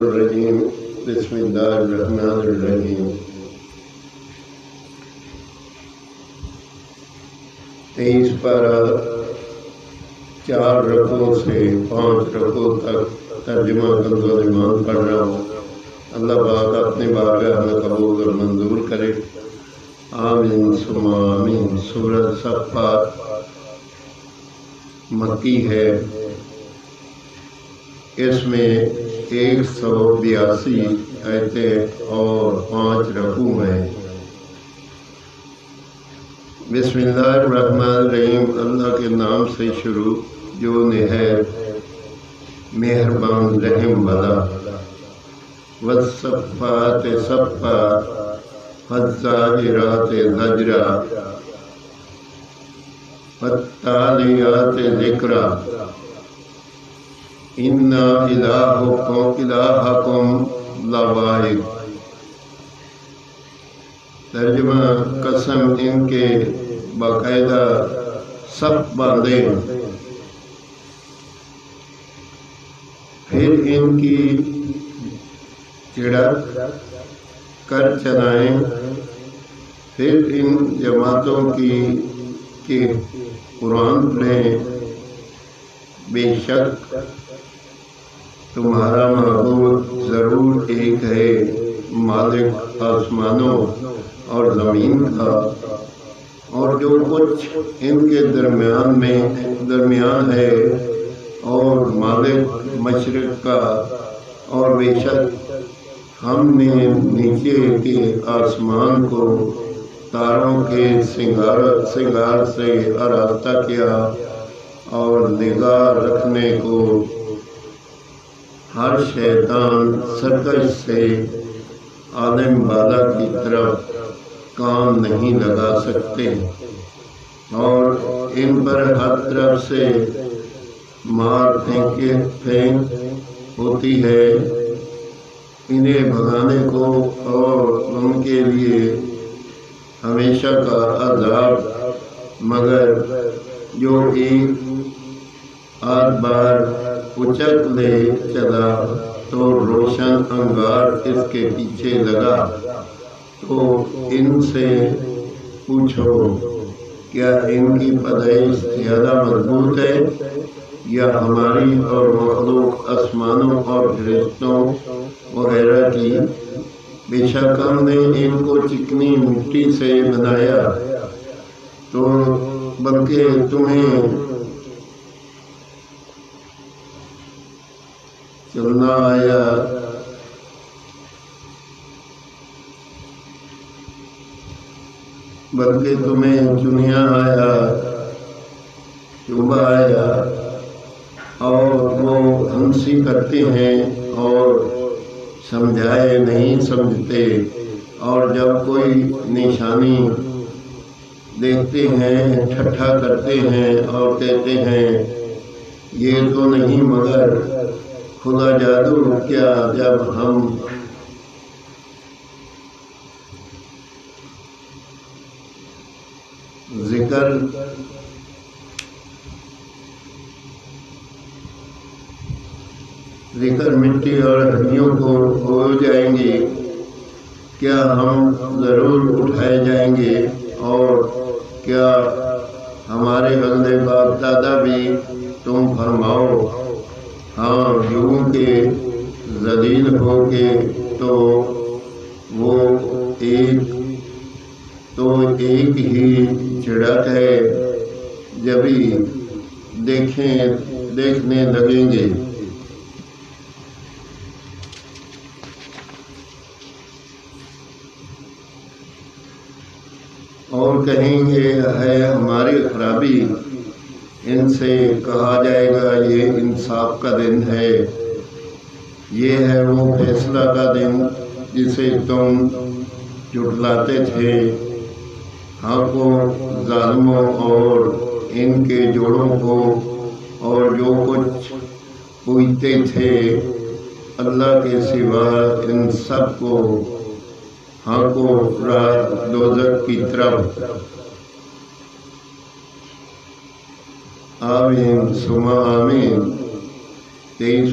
الرجیم بسم اللہ الرحمن الرحیم 23 پارہ 4 رکوع سے 5 رکوع تک ترجمہ کنزولیمان پڑھ رہا ہوں۔ اللہ پاک اپنی بارگاہ میں قبول اور منظور کرے، آمین ثم آمین۔ سورۃ صفات مکی ہے، اس میں 182 آیتیں اور 5 رکوع ہیں۔ بسم اللہ الرحمن الرحیم، اللہ کے نام سے شروع جو نہایت مہربان رحم والا۔ والصفات صفا فالزاجرات زجرا فالتالیات ذکرا اِنَّا إِلَٰهَكُمْ لَوَاحِدٌ۔ ترجمہ: قسم ان کے باقاعدہ صف باندھے، پھر ان کی چڑھک کر چلائیں، پھر ان جماعتوں کی کہ قرآن پڑھیں، بے شک تمہارا معبود ضرور ایک ہے، مالک آسمانوں اور زمین کا اور جو کچھ ان کے درمیان ہے، اور مالک مشرق کا، اور بے شک ہم نے نیچے کے آسمان کو تاروں کے سنگار سے آراستہ کیا، اور نگاہ رکھنے کو ہر شیطان سرکش سے عالم بالا کی طرف کام نہیں لگا سکتے، اور ان پر ہر طرف سے مار پھینک ہوتی ہے انہیں بھگانے کو، اور ان کے لیے ہمیشہ کا عذاب، مگر جو ایک آدھ بار اچک لے چلا تو روشن انگار اس کے پیچھے لگا۔ تو ان سے پوچھو، کیا ان کی پیدائش زیادہ مضبوط ہے یا ہماری اور مخلوق آسمانوں اور فرشتوں وغیرہ کی؟ بے شک ہم نے ان کو چکنی مٹی سے بنایا، تو بلکہ تمہیں چلنا آیا، چنیا آیا، چوبا آیا، اور وہ ہنسی کرتے ہیں اور سمجھائے نہیں سمجھتے، اور جب کوئی نشانی دیکھتے ہیں ٹھٹھا کرتے ہیں اور کہتے ہیں یہ تو نہیں مگر خدا جادو کیا۔ جب ہم ذکر مٹی اور ہڈیوں کو ہو جائیں گے، کیا ہم ضرور اٹھائے جائیں گے، اور کیا ہمارے اگلے باپ دادا بھی؟ تم فرماؤ ہاں، یوں کہ ذلیل ہو کے تو وہ ایک ہی چڑھک ہے، جبھی دیکھنے لگیں گے۔ اور کہیں گے ہے ہماری خرابی، ان سے کہا جائے گا یہ انصاف کا دن ہے، یہ ہے وہ فیصلہ کا دن جسے تم جھٹلاتے تھے۔ حق و ظالموں اور ان کے جوڑوں کو اور جو کچھ پوجتے تھے اللہ کے سوا، ان سب کو حق و راہ دوزخ کی طرف۔ آمین ثم آمین۔ 23